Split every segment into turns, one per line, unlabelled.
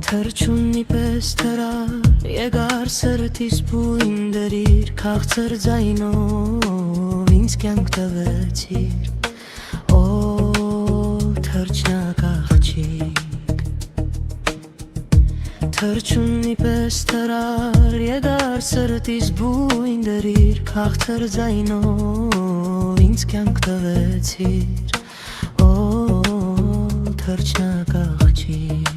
Թրջունի պես թրար եկար սրտիս բույն դրիր քաղցր ձայնով ինձ կյանք տվեցիր Օ թրջնակ աղջիկ Թրջունի պես թրար եկար սրտիս բույն դրիր քաղցր ձայնով ինձ կյանք տվեցիր Օ թրջնակ աղջիկ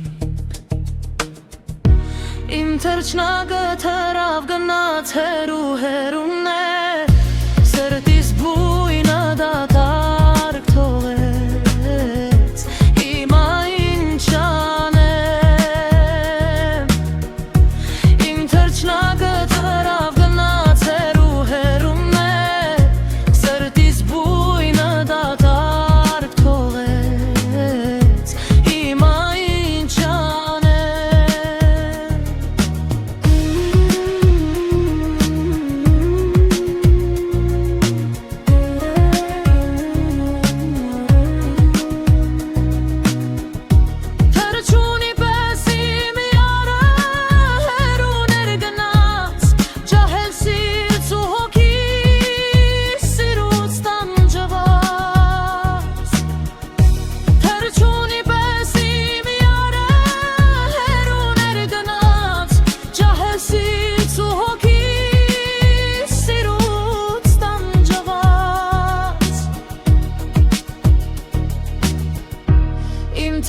Իմ թրջնակը թրավ գնաց հերուն է Սրտիս բույնը դատարկ թողեց Հիմա ինչ անեմ Իմ թրջնակը թրավ գնաց հերուն է Սրտիս բույնը դատարկ թողեց Հիմա ինչ անեմ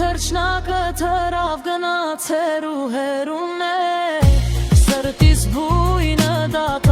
Թրջնակը թրավ գնաց հերուն է Սրտիս բույնը դատարկ